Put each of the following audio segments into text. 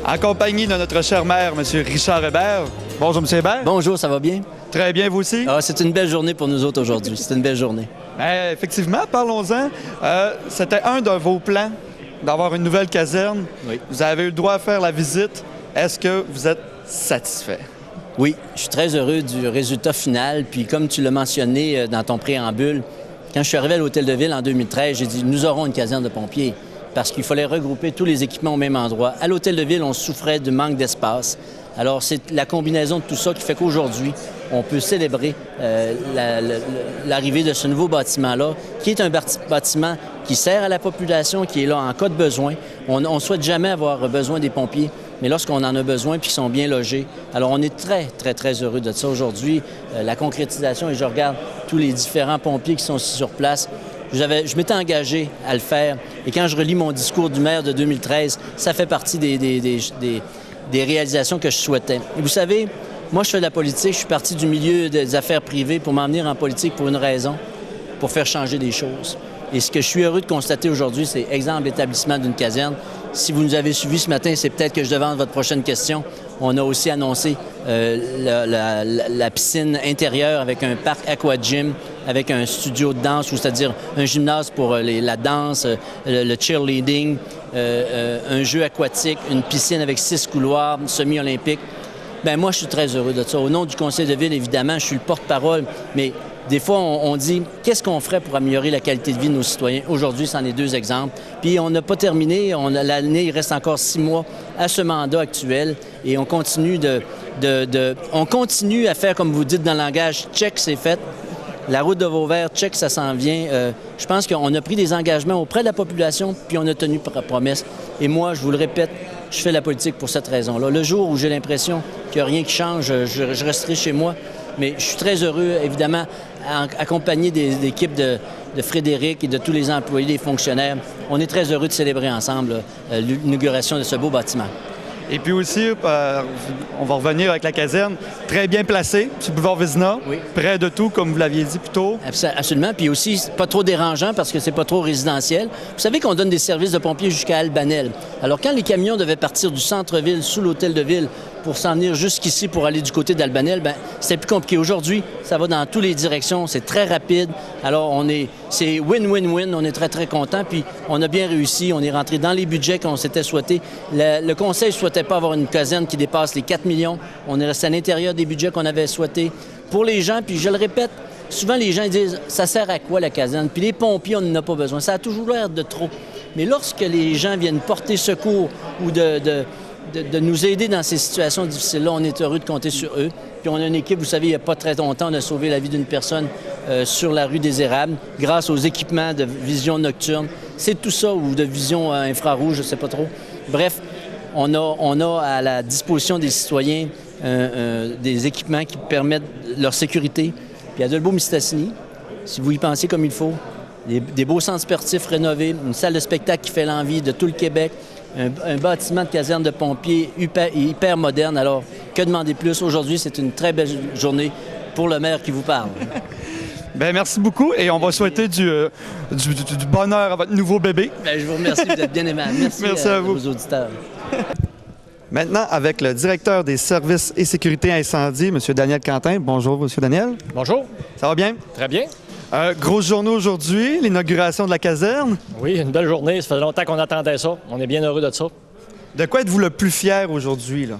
en compagnie de notre cher maire, M. Richard Hébert. Bonjour, M. Hébert. Bonjour, ça va bien? Très bien, vous aussi? Ah, c'est une belle journée pour nous autres aujourd'hui. C'est une belle journée. Bien, effectivement, parlons-en. C'était un de vos plans d'avoir une nouvelle caserne. Oui. Vous avez eu le droit à faire la visite. Est-ce que vous êtes satisfait? Oui, je suis très heureux du résultat final. Puis comme tu l'as mentionné dans ton préambule, quand je suis arrivé à l'Hôtel de Ville en 2013, j'ai dit « Nous aurons une caserne de pompiers » parce qu'il fallait regrouper tous les équipements au même endroit. À l'Hôtel de Ville, on souffrait du manque d'espace. Alors, c'est la combinaison de tout ça qui fait qu'aujourd'hui, on peut célébrer l'arrivée de ce nouveau bâtiment-là, qui est un bâtiment qui sert à la population, qui est là en cas de besoin. On ne souhaite jamais avoir besoin des pompiers, mais lorsqu'on en a besoin puis qu'ils sont bien logés, alors on est très, très, très heureux de ça aujourd'hui. La concrétisation, et je regarde tous les différents pompiers qui sont ici sur place, je m'étais engagé à le faire. Et quand je relis mon discours du maire de 2013, ça fait partie des réalisations que je souhaitais. Et vous savez, moi, je fais de la politique. Je suis parti du milieu des affaires privées pour m'emmener en politique pour une raison, pour faire changer des choses. Et ce que je suis heureux de constater aujourd'hui, c'est, exemple, l'établissement d'une caserne. Si vous nous avez suivis ce matin, c'est peut-être que je devance votre prochaine question. On a aussi annoncé la piscine intérieure avec un parc aquagym, avec un studio de danse, ou c'est-à-dire un gymnase pour la danse, le cheerleading, un jeu aquatique, une piscine avec 6 couloirs, semi-olympique. Bien, moi, je suis très heureux de ça. Au nom du conseil de ville, évidemment, je suis le porte-parole, mais des fois, on dit, qu'est-ce qu'on ferait pour améliorer la qualité de vie de nos citoyens? Aujourd'hui, c'en est 2 exemples. Puis, on n'a pas terminé. L'année, il reste encore 6 mois à ce mandat actuel et on continue on continue à faire, comme vous dites dans le langage, check, c'est fait. La route de Vauvert, check, ça s'en vient. Je pense qu'on a pris des engagements auprès de la population, puis on a tenu promesse. Et moi, je vous le répète, je fais la politique pour cette raison-là. Le jour où j'ai l'impression qu'il n'y a rien qui change, je resterai chez moi. Mais je suis très heureux, évidemment, accompagné des équipes de Frédéric et de tous les employés, les fonctionnaires. On est très heureux de célébrer ensemble l'inauguration de ce beau bâtiment. Et puis aussi, on va revenir avec la caserne, très bien placée sur le boulevard Vézina, oui. Près de tout, comme vous l'aviez dit plus tôt. Absolument. Puis aussi, pas trop dérangeant parce que c'est pas trop résidentiel. Vous savez qu'on donne des services de pompiers jusqu'à Albanel. Alors, quand les camions devaient partir du centre-ville sous l'Hôtel de Ville pour s'en venir jusqu'ici pour aller du côté d'Albanel, bien, c'était plus compliqué. Aujourd'hui, ça va dans toutes les directions, c'est très rapide. Alors, c'est win-win-win, on est très, très contents, puis on a bien réussi, on est rentré dans les budgets qu'on s'était souhaité. Le conseil ne souhaitait pas avoir une caserne qui dépasse les 4 millions. On est resté à l'intérieur des budgets qu'on avait souhaités. Pour les gens, puis je le répète, souvent les gens disent « ça sert à quoi la caserne? » Puis les pompiers, on n'en a pas besoin. Ça a toujours l'air de trop. Mais lorsque les gens viennent porter secours ou de nous aider dans ces situations difficiles-là, on est heureux de compter sur eux. Puis on a une équipe, vous savez, il n'y a pas très longtemps, on a sauvé la vie d'une personne sur la rue des Érables grâce aux équipements de vision nocturne. C'est tout ça, ou de vision infrarouge, je ne sais pas trop. Bref, on a à la disposition des citoyens des équipements qui permettent leur sécurité. Puis à Dolbeau-Mistassini, si vous y pensez comme il faut, des beaux centres sportifs rénovés, une salle de spectacle qui fait l'envie de tout le Québec, un bâtiment de caserne de pompiers hyper moderne. Alors, que demander plus? Aujourd'hui, c'est une très belle journée pour le maire qui vous parle. Bien, merci beaucoup et on va souhaiter du bonheur à votre nouveau bébé. Bien, je vous remercie, vous êtes bien aimable. Merci à vous. Aux auditeurs. Maintenant, avec le directeur des services et sécurité incendie, M. Daniel Quentin. Bonjour, M. Daniel. Bonjour. Ça va bien? Très bien. Grosse journée aujourd'hui, l'inauguration de la caserne. Oui, une belle journée. Ça fait longtemps qu'on attendait ça. On est bien heureux de ça. De quoi êtes-vous le plus fier aujourd'hui, là?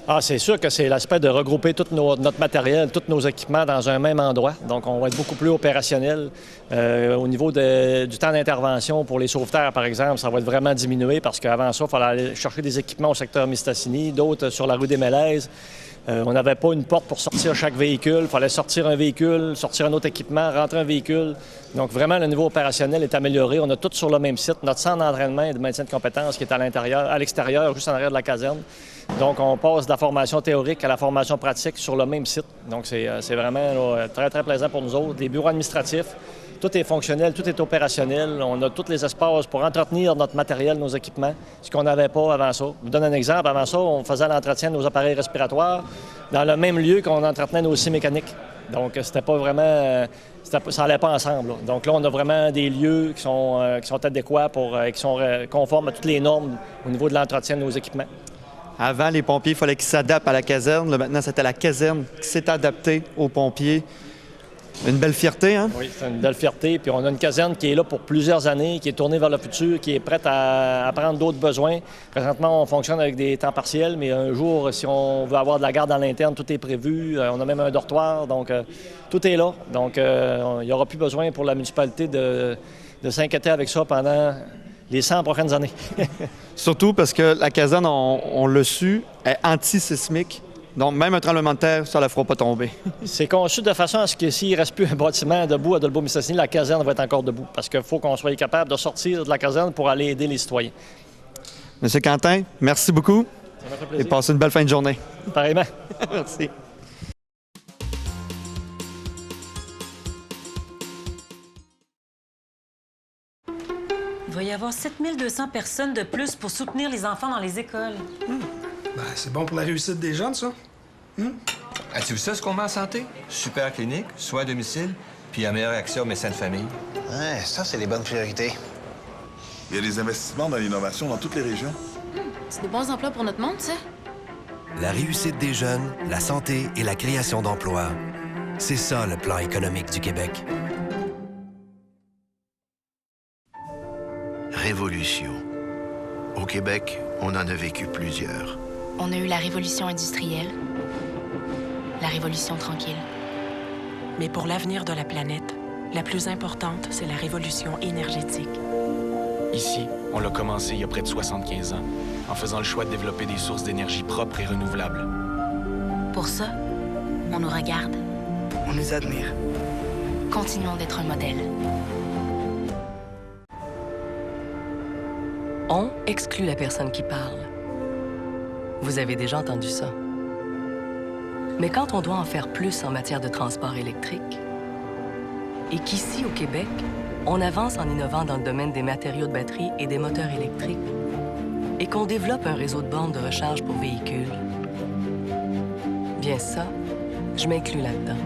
Ah, c'est sûr que c'est l'aspect de regrouper tout notre matériel, tous nos équipements dans un même endroit. Donc, on va être beaucoup plus opérationnel. Au niveau du temps d'intervention pour les sauveteurs, par exemple, ça va être vraiment diminué parce qu'avant ça, il fallait aller chercher des équipements au secteur Mistassini, d'autres sur la rue des Mélèzes. On n'avait pas une porte pour sortir chaque véhicule. Il fallait sortir un véhicule, sortir un autre équipement, rentrer un véhicule. Donc, vraiment, le niveau opérationnel est amélioré. On a tout sur le même site. Notre centre d'entraînement et de maintien de compétences qui est à l'extérieur, juste en arrière de la caserne. Donc, on passe de la formation théorique à la formation pratique sur le même site. Donc, c'est vraiment là, très, très plaisant pour nous autres. Les bureaux administratifs, tout est fonctionnel, tout est opérationnel. On a tous les espaces pour entretenir notre matériel, nos équipements, ce qu'on n'avait pas avant ça. Je vous donne un exemple. Avant ça, on faisait l'entretien de nos appareils respiratoires dans le même lieu qu'on entretenait nos scies mécaniques. Donc, c'était pas vraiment... ça n'allait pas ensemble. Là. Donc là, on a vraiment des lieux qui sont adéquats qui sont conformes à toutes les normes au niveau de l'entretien de nos équipements. Avant, les pompiers, il fallait qu'ils s'adaptent à la caserne. Là, maintenant, c'était la caserne qui s'est adaptée aux pompiers. Une belle fierté, hein? Oui, c'est une belle fierté. Puis on a une caserne qui est là pour plusieurs années, qui est tournée vers le futur, qui est prête à prendre d'autres besoins. Présentement, on fonctionne avec des temps partiels, mais un jour, si on veut avoir de la garde à l'interne, tout est prévu. On a même un dortoir, donc tout est là. Donc, il n'y aura plus besoin pour la municipalité de s'inquiéter avec ça pendant les 100 prochaines années. Surtout parce que la caserne, on l'a su, est anti-sismique. Donc, même un tremblement de terre, ça ne la fera pas tomber. C'est conçu de façon à ce que s'il ne reste plus un bâtiment debout à Dolbeau-Mistassini, la caserne va être encore debout. Parce qu'il faut qu'on soit capable de sortir de la caserne pour aller aider les citoyens. Monsieur Quentin, merci beaucoup. Ça m'a fait plaisir. Et passez une belle fin de journée. Pareillement. Merci. Il va y avoir 7200 personnes de plus pour soutenir les enfants dans les écoles. Ben, c'est bon pour la réussite des jeunes, ça. As-tu vu ça, ce qu'on met en santé? Super clinique, soins à domicile, puis un meilleur accès aux médecins de famille. Ouais, ça, c'est les bonnes priorités. Il y a des investissements dans l'innovation dans toutes les régions. C'est des bons emplois pour notre monde, ça? La réussite des jeunes, la santé et la création d'emplois. C'est ça, le plan économique du Québec. Révolution. Au Québec, on en a vécu plusieurs. On a eu la révolution industrielle, la révolution tranquille. Mais pour l'avenir de la planète, la plus importante, c'est la révolution énergétique. Ici, on l'a commencé il y a près de 75 ans, en faisant le choix de développer des sources d'énergie propres et renouvelables. Pour ça, on nous regarde. On nous admire. Continuons d'être un modèle. On exclut la personne qui parle. Vous avez déjà entendu ça. Mais quand on doit en faire plus en matière de transport électrique, et qu'ici, au Québec, on avance en innovant dans le domaine des matériaux de batterie et des moteurs électriques, et qu'on développe un réseau de bornes de recharge pour véhicules, bien ça, je m'inclus là-dedans.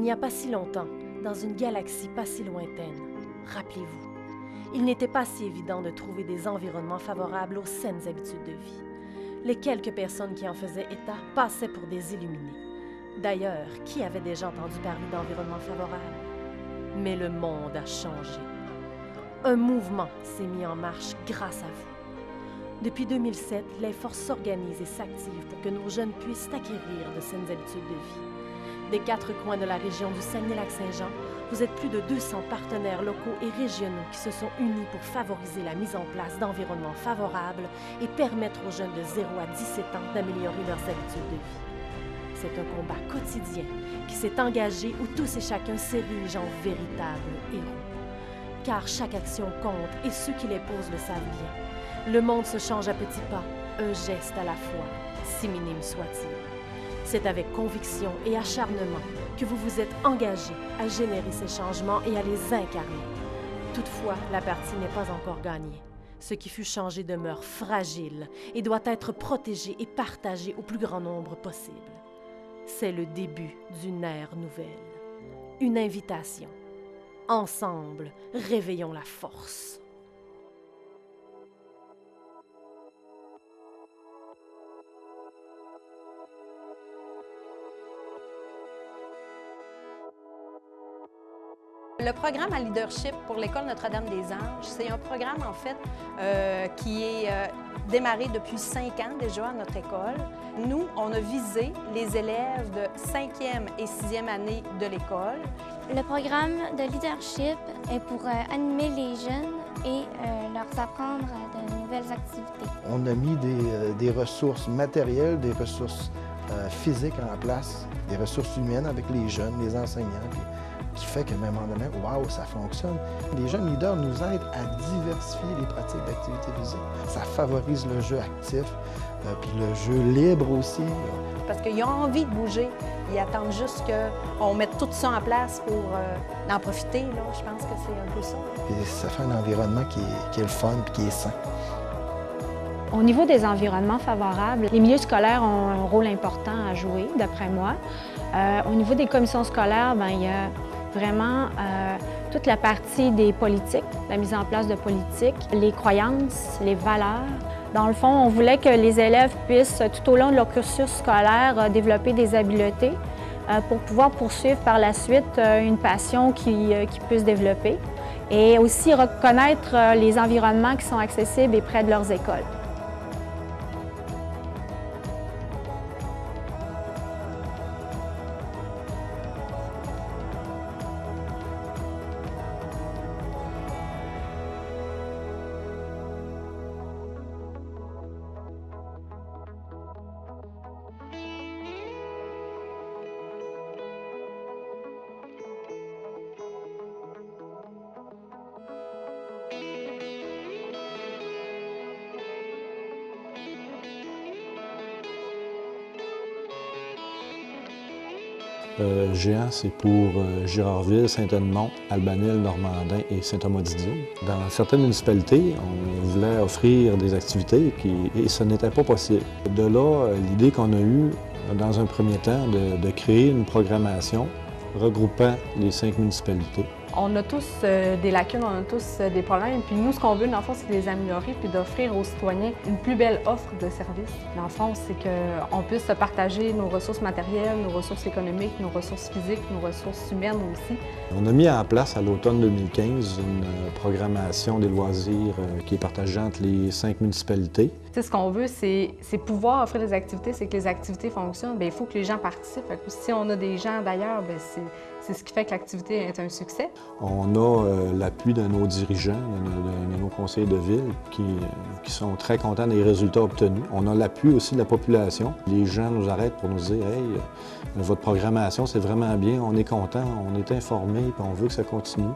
n'y a pas si longtemps, dans une galaxie pas si lointaine, rappelez-vous, il n'était pas si évident de trouver des environnements favorables aux saines habitudes de vie. Les quelques personnes qui en faisaient état passaient pour des illuminés. D'ailleurs, qui avait déjà entendu parler d'environnement favorable? Mais le monde a changé. Un mouvement s'est mis en marche grâce à vous. Depuis 2007, les forces s'organisent et s'activent pour que nos jeunes puissent acquérir de saines habitudes de vie. Des 4 coins de la région du Saguenay-Lac-Saint-Jean, vous êtes plus de 200 partenaires locaux et régionaux qui se sont unis pour favoriser la mise en place d'environnements favorables et permettre aux jeunes de 0 à 17 ans d'améliorer leurs habitudes de vie. C'est un combat quotidien qui s'est engagé où tous et chacun s'érigent en véritables héros. Car chaque action compte et ceux qui les posent le savent bien. Le monde se change à petits pas, un geste à la fois, si minime soit-il. C'est avec conviction et acharnement que vous vous êtes engagé à générer ces changements et à les incarner. Toutefois, la partie n'est pas encore gagnée. Ce qui fut changé demeure fragile et doit être protégé et partagé au plus grand nombre possible. C'est le début d'une ère nouvelle. Une invitation. Ensemble, réveillons la force. Le programme à leadership pour l'École Notre-Dame-des-Anges, c'est un programme en fait qui est démarré depuis 5 ans déjà à notre école. Nous, on a visé les élèves de 5e et 6e année de l'école. Le programme de leadership est pour animer les jeunes et leur apprendre de nouvelles activités. On a mis des ressources matérielles, des ressources physiques en place, des ressources humaines avec les jeunes, les enseignants, qui fait qu'à un moment donné, waouh, ça fonctionne. Les jeunes leaders nous aident à diversifier les pratiques d'activité physique. Ça favorise le jeu actif, puis le jeu libre aussi. Parce qu'ils ont envie de bouger. Ils attendent juste qu'on mette tout ça en place pour en profiter. Là. Je pense que c'est un peu ça. Puis ça fait un environnement qui est le fun et qui est sain. Au niveau des environnements favorables, les milieux scolaires ont un rôle important à jouer, d'après moi. Au niveau des commissions scolaires, il y a vraiment toute la partie des politiques, la mise en place de politiques, les croyances, les valeurs. Dans le fond, on voulait que les élèves puissent, tout au long de leur cursus scolaire, développer des habiletés pour pouvoir poursuivre par la suite une passion qu'ils puissent développer et aussi reconnaître les environnements qui sont accessibles et près de leurs écoles. Géant, c'est pour Girardville, Saint-Edmond, Albanil, Normandin et Saint-Thomas-Didier. Dans certaines municipalités, on voulait offrir des activités et ce n'était pas possible. De là, l'idée qu'on a eue, dans un premier temps, de créer une programmation regroupant les 5 municipalités. On a tous des lacunes, on a tous des problèmes. Puis nous, ce qu'on veut, dans le fond, c'est de les améliorer puis d'offrir aux citoyens une plus belle offre de services. Dans le fond, c'est qu'on puisse se partager nos ressources matérielles, nos ressources économiques, nos ressources physiques, nos ressources humaines aussi. On a mis en place à l'automne 2015 une programmation des loisirs qui est partagée entre les 5 municipalités. Tu sais, ce qu'on veut, c'est pouvoir offrir des activités, c'est que les activités fonctionnent. Bien, il faut que les gens participent. Fait que si on a des gens d'ailleurs, c'est ce qui fait que l'activité est un succès. On a l'appui de nos dirigeants, de nos conseillers de ville qui sont très contents des résultats obtenus. On a l'appui aussi de la population. Les gens nous arrêtent pour nous dire « Hey, votre programmation, c'est vraiment bien, on est content, on est informés, puis on veut que ça continue. »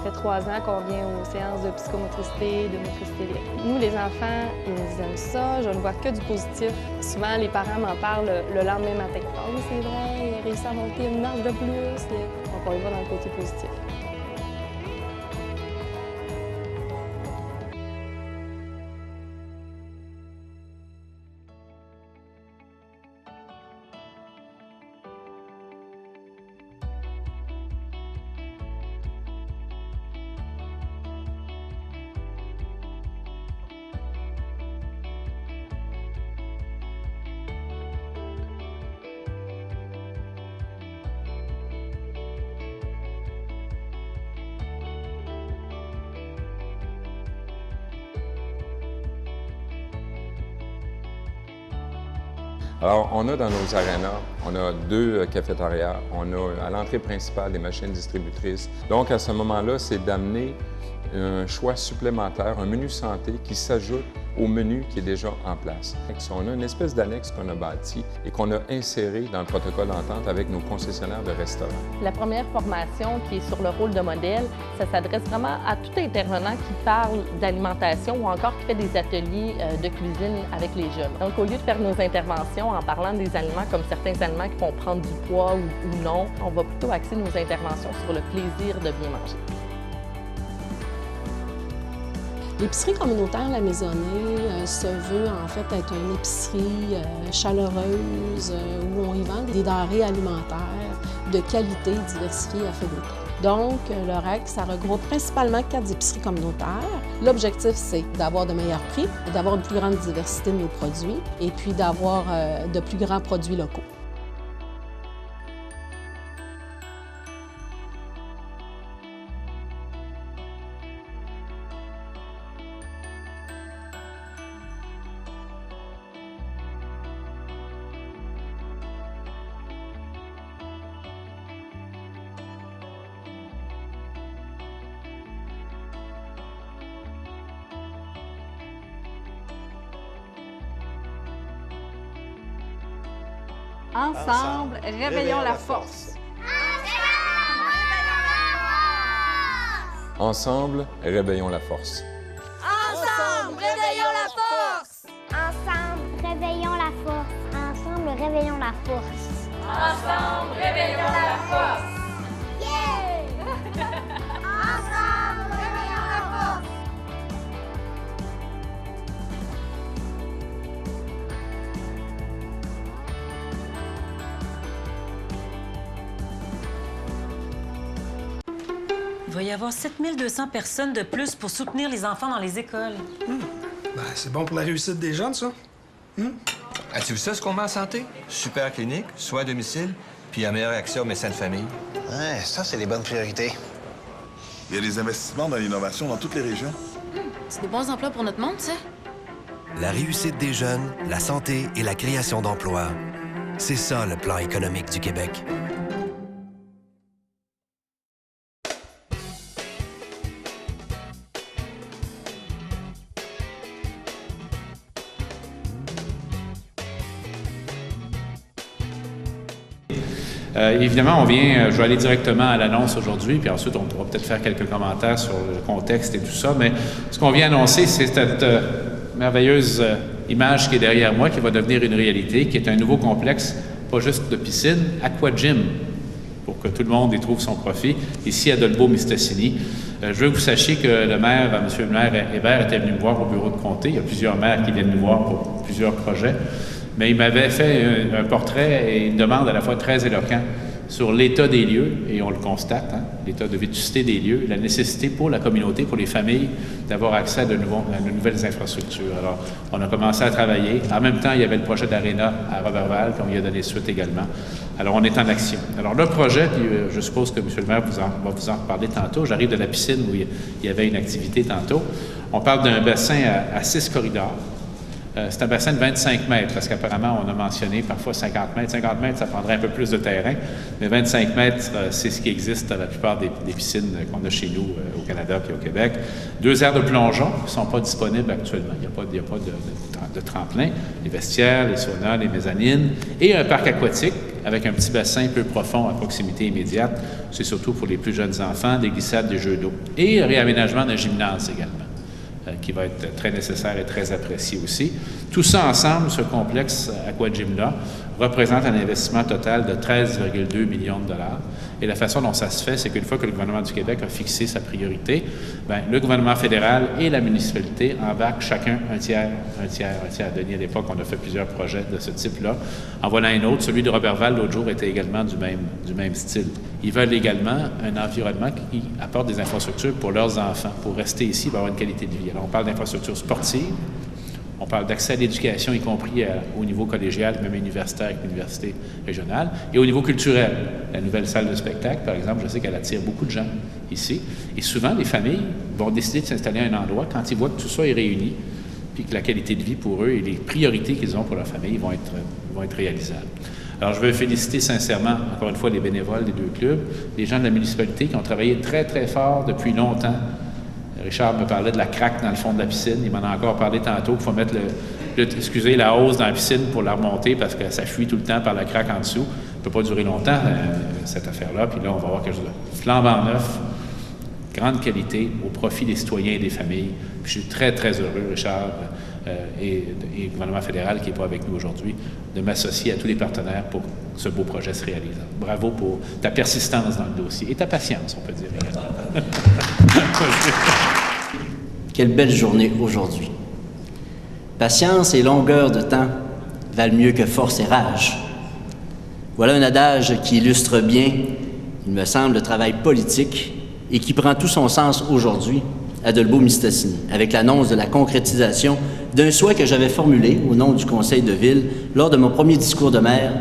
fait 3 ans qu'on vient aux séances de psychomotricité, de motricité libre. Nous, les enfants, ils aiment ça. Je ne vois que du positif. Souvent, les parents m'en parlent le lendemain matin. « Ah oui, c'est vrai, il a réussi à monter une marche de plus. » Donc, on y va dans le côté positif. Alors, on a dans nos arénas, on a 2 cafétérias, on a à l'entrée principale des machines distributrices. Donc, à ce moment-là, c'est d'amener un choix supplémentaire, un menu santé qui s'ajoute au menu qui est déjà en place. On a une espèce d'annexe qu'on a bâtie et qu'on a insérée dans le protocole d'entente avec nos concessionnaires de restaurants. La première formation qui est sur le rôle de modèle, ça s'adresse vraiment à tout intervenant qui parle d'alimentation ou encore qui fait des ateliers de cuisine avec les jeunes. Donc, au lieu de faire nos interventions en parlant des aliments comme certains aliments qui vont prendre du poids ou non, on va plutôt axer nos interventions sur le plaisir de bien manger. L'épicerie communautaire La Maisonnée se veut en fait être une épicerie chaleureuse où on y vend des denrées alimentaires de qualité diversifiées à faible prix. Donc, le REC, ça regroupe principalement 4 épiceries communautaires. L'objectif, c'est d'avoir de meilleurs prix, d'avoir une plus grande diversité de nos produits et puis d'avoir de plus grands produits locaux. Ensemble, réveillons la force. Ensemble, réveillons la force. Ensemble, réveillons la force. Ensemble, réveillons la force. Ensemble, réveillons la force. Ensemble, réveillons la force. Yeah! Ensemble, réveillons la force. Il va y avoir 7200 personnes de plus pour soutenir les enfants dans les écoles. Ben, c'est bon pour la réussite des jeunes, ça. As-tu vu ça, ce qu'on met en santé? Super clinique, soins à domicile, puis un meilleur accès aux médecins de famille. Ouais, ça, c'est les bonnes priorités. Il y a des investissements dans l'innovation dans toutes les régions. C'est des bons emplois pour notre monde, ça? La réussite des jeunes, la santé et la création d'emplois. C'est ça, le plan économique du Québec. Évidemment, je vais aller directement à l'annonce aujourd'hui, puis ensuite on pourra peut-être faire quelques commentaires sur le contexte et tout ça, mais ce qu'on vient annoncer, c'est cette merveilleuse image qui est derrière moi, qui va devenir une réalité, qui est un nouveau complexe, pas juste de piscine, aquagym, pour que tout le monde y trouve son profit, ici à Dolbeau-Mistassini. Je veux que vous sachiez que le maire, M. le maire Hébert, était venu me voir au bureau de comté. Il y a plusieurs maires qui viennent nous voir pour plusieurs projets. Mais il m'avait fait un portrait et une demande à la fois très éloquent sur l'état des lieux, et on le constate, l'état de vétusté des lieux, la nécessité pour la communauté, pour les familles, d'avoir accès à de nouvelles infrastructures. Alors, on a commencé à travailler. En même temps, il y avait le projet d'Arena à Roberval, qu'on y a donné suite également. Alors, on est en action. Alors, le projet, puis je suppose que M. le maire va vous en reparler tantôt. J'arrive de la piscine où il y avait une activité tantôt. On parle d'un bassin à 6 corridors. C'est un bassin de 25 mètres, parce qu'apparemment, on a mentionné parfois 50 mètres. 50 mètres, ça prendrait un peu plus de terrain, mais 25 mètres, c'est ce qui existe dans la plupart des piscines qu'on a chez nous au Canada et au Québec. 2 aires de plongeon qui ne sont pas disponibles actuellement. Il n'y a pas de tremplin. Les vestiaires, les saunas, les mezzanines, et un parc aquatique avec un petit bassin peu profond à proximité immédiate. C'est surtout pour les plus jeunes enfants, des glissades, des jeux d'eau. Et le réaménagement d'un gymnase également, qui va être très nécessaire et très apprécié aussi. Tout ça ensemble, ce complexe Aquagym-là, représente un investissement total de 13,2 millions de dollars. Et la façon dont ça se fait, c'est qu'une fois que le gouvernement du Québec a fixé sa priorité, bien, le gouvernement fédéral et la municipalité embarquent chacun un tiers. Denis, à l'époque, on a fait plusieurs projets de ce type-là. En voilà un autre. Celui de Robertval, l'autre jour, était également du même style. Ils veulent également un environnement qui apporte des infrastructures pour leurs enfants, pour rester ici, pour avoir une qualité de vie. Alors, on parle d'infrastructures sportives, on parle d'accès à l'éducation, y compris au niveau collégial, même universitaire avec l'université régionale, et au niveau culturel. La nouvelle salle de spectacle, par exemple, je sais qu'elle attire beaucoup de gens ici. Et souvent, les familles vont décider de s'installer à un endroit quand ils voient que tout ça est réuni, puis que la qualité de vie pour eux et les priorités qu'ils ont pour leur famille vont être réalisables. Alors, je veux féliciter sincèrement, encore une fois, les bénévoles des deux clubs, les gens de la municipalité qui ont travaillé très, très fort depuis longtemps. Richard me parlait de la craque dans le fond de la piscine. Il m'en a encore parlé tantôt qu'il faut mettre la hausse dans la piscine pour la remonter parce que ça fuit tout le temps par la craque en dessous. Ça ne peut pas durer longtemps, cette affaire-là. Puis là, on va avoir quelque chose de flambant neuf, grande qualité, au profit des citoyens et des familles. Puis je suis très, très heureux, Richard, et le gouvernement fédéral qui n'est pas avec nous aujourd'hui, de m'associer à tous les partenaires pour que ce beau projet se réalise. Bravo pour ta persistance dans le dossier et ta patience, on peut dire. Quelle belle journée aujourd'hui. Patience et longueur de temps valent mieux que force et rage. Voilà un adage qui illustre bien, il me semble, le travail politique et qui prend tout son sens aujourd'hui à Dolbeau-Mistassini, avec l'annonce de la concrétisation d'un souhait que j'avais formulé au nom du conseil de ville lors de mon premier discours de maire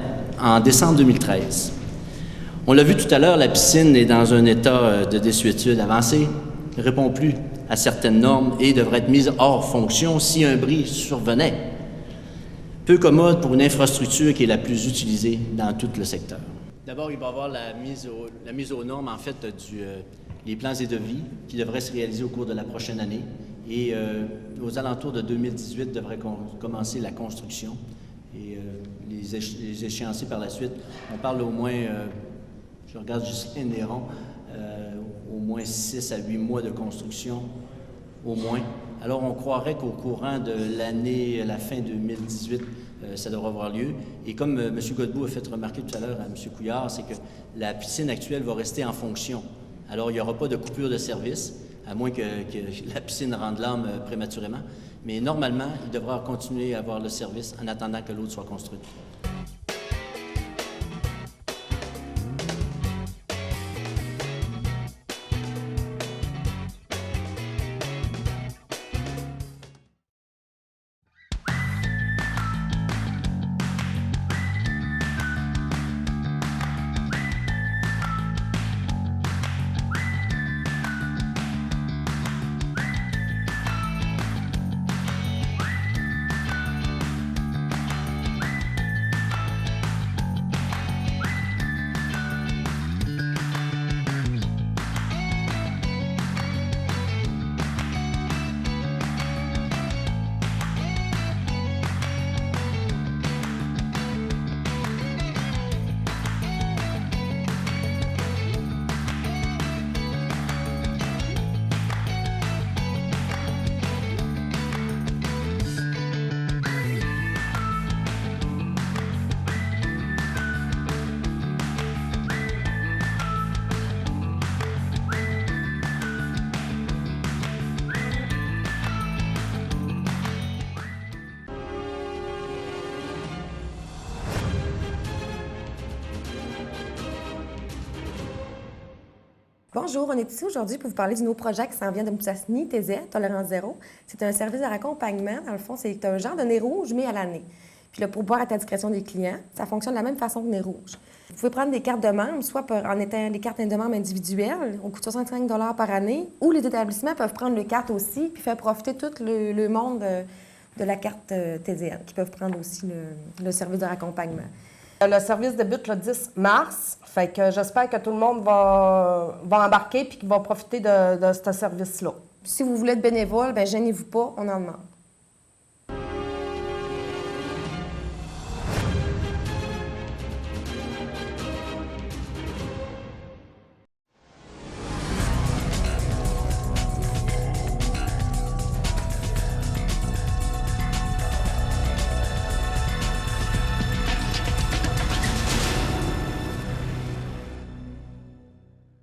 en décembre 2013. On l'a vu tout à l'heure, la piscine est dans un état de désuétude avancée, ne répond plus à certaines normes et devrait être mise hors fonction si un bris survenait. Peu commode pour une infrastructure qui est la plus utilisée dans tout le secteur. D'abord, il va y avoir la mise aux normes, en fait, les plans et devis qui devraient se réaliser au cours de la prochaine année. Et aux alentours de 2018 devrait commencer la construction. Et les échéanciers par la suite, on parle au moins, je regarde Justin Néron, au moins 6 à 8 mois de construction, au moins. Alors, on croirait qu'au courant de l'année, à la fin 2018, ça devrait avoir lieu. Et comme M. Godbout a fait remarquer tout à l'heure à M. Couillard, c'est que la piscine actuelle va rester en fonction. Alors, il n'y aura pas de coupure de service, à moins que la piscine rende l'âme prématurément. Mais normalement, il devra continuer à avoir le service en attendant que l'autre soit construite. Bonjour, on est ici aujourd'hui pour vous parler du nouveau projet qui s'en vient de Moussassini, TZ, Tolérance Zéro. C'est un service de raccompagnement. Dans le fond, c'est un genre de nez rouge, mais à l'année. Puis le pourboire est à discrétion des clients. Ça fonctionne de la même façon que nez rouge. Vous pouvez prendre des cartes de membres, soit en étant des cartes de membres individuelles, au coût de 65 $ par année, ou les établissements peuvent prendre les cartes aussi, puis faire profiter tout le monde de la carte TZN, qui peuvent prendre aussi le service de raccompagnement. Le service débute le 10 mars, fait que j'espère que tout le monde va embarquer et qu'il va profiter de ce service-là. Si vous voulez être bénévole, bien gênez-vous pas, on en demande.